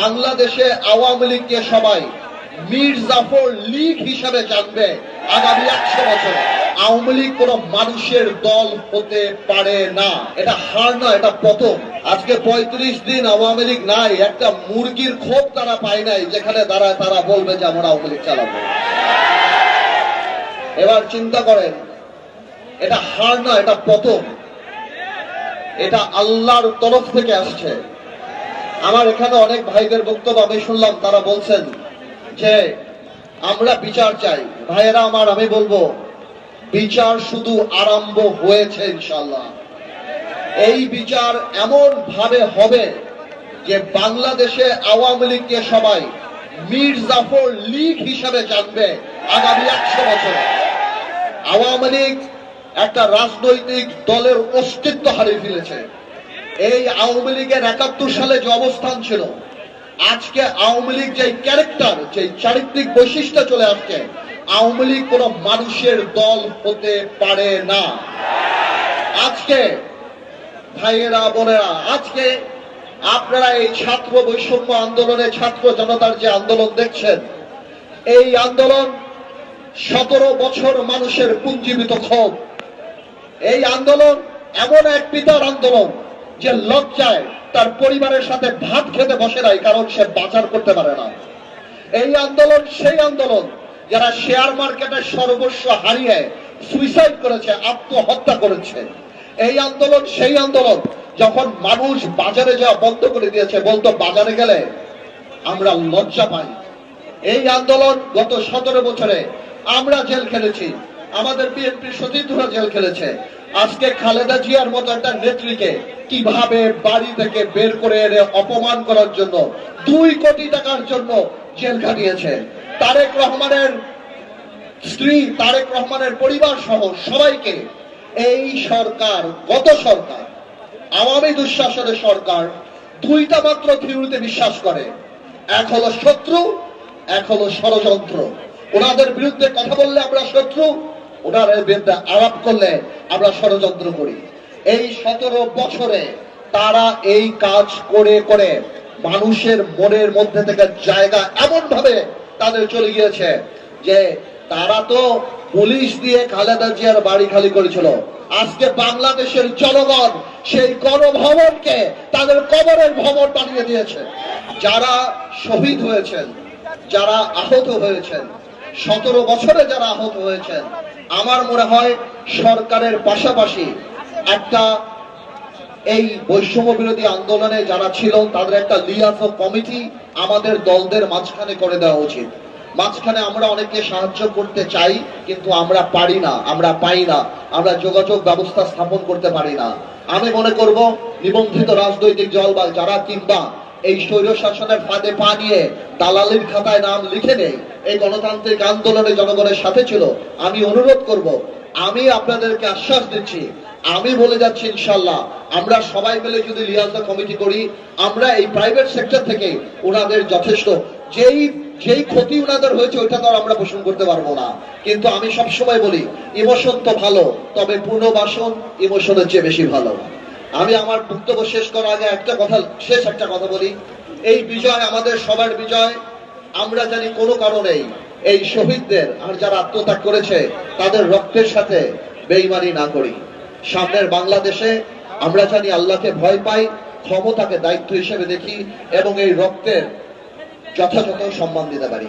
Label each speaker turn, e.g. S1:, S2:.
S1: বাংলাদেশে আওয়ামী লীগকে সবাই মীর জাফর লীগ হিসাবে জানবে আগামী 100 বছর। আওয়ামী লীগ কোন মানুষের দল হতে পারে না। এটা হার না, এটা পতন। আজকে 35 দিন আওয়ামী লীগ নাই, একটা মুরগির খোপ তারা পায় নাই যেখানে দাঁড়ায় তারা বলবে যে আমরা আওয়ামী লীগ চালাবো। এবার চিন্তা করেন, এটা হার না, এটা পতন। এটা আল্লাহর তরফ থেকে আসছে। আমার এখানে অনেক ভাইদের বক্তব্য আমি শুনলাম, তারা বলছেন যে আমরা বিচার চাই। ভাইয়েরা আমার, আমি বলবো বিচার শুধু আরম্ভ হয়েছে ইনশাআল্লাহ। এই বিচার এমন ভাবে হবে যে বাংলাদেশে আওয়ামী লীগকে সবাই মীর জাফর লীগ হিসাবে জানবে আগামী 100 বছর। আওয়ামী লীগ একটা রাজনৈতিক দলের অস্তিত্ব হারিয়ে ফেলেছে। এই আওয়ামী লীগের 71 সালে যে অবস্থান ছিল, আজকে আওয়ামী লীগ যে ক্যারেক্টার, যে চারিত্রিক বৈশিষ্ট্য চলে আসছে, আওয়ামী লীগ কোন মানুষের দল হতে পারে না। আজকে ভাইয়েরা বোনেরা, আজকে আপনারা এই ছাত্র বৈষম্য আন্দোলনে ছাত্র জনতার যে আন্দোলন দেখছেন, এই আন্দোলন 17 বছর মানুষের পুঞ্জীবিত ক্ষোভ। এই আন্দোলন এমন এক পিতার আন্দোলন যে লজ্জায় তার পরিবারের সাথে ভাত খেতে বসে নাই, কারণ সে বাজার করতে পারে না। এই আন্দোলন সেই আন্দোলন যারা শেয়ার মার্কেটের সর্বস্ব হারিয়ে সুইসাইড করেছে, আত্মহত্যা করেছে। এই আন্দোলন সেই আন্দোলন যখন মানুষ বাজারে যাওয়া বন্ধ করে দিয়েছে, বলতো বাজারে গেলে আমরা লজ্জা পাই। এই আন্দোলন গত 17 বছরে আমরা জেল খেলেছি, আমাদের বিএনপির সতীর্থরা জেল খেলেছে। আজকে খালেদা জিয়ার মতো একটা নেত্রীকে কিভাবে বাড়ি থেকে বের করে এনে অপমান করার জন্য 2 কোটি টাকার জন্য জেল খাটিয়েছে। তারেক রহমানের স্ত্রী, তারেক রহমানের পরিবার সহ সবাইকে এই সরকার, গত সরকার, আওয়ামী দুঃশাসনের সরকার 2টা মাত্র থিওরিতে বিশ্বাস করে। এক হলো শত্রু, এক হলো ষড়যন্ত্র। ওনাদের বিরুদ্ধে কথা বললে আমরা শত্রু, ওনাদের বিরুদ্ধে আলাপ করলে আমরা ষড়যন্ত্র করি। এই 17 বছরে তারা এই কাজ করে করে মানুষের মনের মধ্যে থেকে জায়গা এমন ভাবে তাদের চলে গিয়েছে যে তারা তো পুলিশ দিয়ে খালেদা জিয়ার বাড়ি খালি করেছিল। আজকে বাংলাদেশের জনগণ সেই গণভবনকে তাদের কবরের ভবন বানিয়ে দিয়েছে। যারা শহীদ হয়েছেন, যারা আহত হয়েছেন, 17 বছরে যারা আহত হয়েছেন, আমার মনে হয় সরকারের পাশাপাশি একটা এই বৈষম্য বিরোধী আন্দোলনে যারা ছিল তাদের একটা লিয়াজত কমিটি আমাদের দলদের মাঝখানে করে দেওয়া উচিত। মাঝখানে আমরা অনেকে সাহায্য করতে চাই, কিন্তু আমরা পারি না, আমরা পাই না, আমরা যোগাযোগ ব্যবস্থা স্থাপন করতে পারি না। আমি মনে করব নিবন্ধিত রাজনৈতিক দল বা যারা কিংবা এই স্বৈর শাসনের ফাঁদে পা নিয়ে দালালির খাতায় নাম লিখে নেই, এই গণতান্ত্রিক আন্দোলনে জনগণের সাথে ছিল, আমি অনুরোধ করব, আমি আপনাদেরকে আশ্বাস দিচ্ছি, আমি বলে যাচ্ছি ইনশাল্লাহ আমরা সবাই মিলে যদি লিয়াজত কমিটি করি, আমরা এই প্রাইভেট সেক্টর থেকে ওনাদের যথেষ্ট যেই ক্ষতি ওনাদের হয়েছে ওইটা তো আমরা পোষণ করতে পারবো না। কিন্তু আমি সবসময় বলি, ইমোশন তো ভালো, তবে পুনর্বাসন ইমোশনের চেয়ে বেশি ভালো। আমি আমার বক্তব্য শেষ করার আগে শেষ একটা কথা বলি। এই বিজয় আমাদের সবার বিজয়। আমরা জানি কোনো কারণেই এই শহীদদের আর যারা আত্মত্যাগ করেছে তাদের রক্তের সাথে বেঈমানি না করি। সামনের বাংলাদেশে আমরা জানি আল্লাহকে ভয় পাই, ক্ষমতাকে দায়িত্ব হিসেবে দেখি এবং এই রক্তের যথাযথ সম্মান দিতে পারি।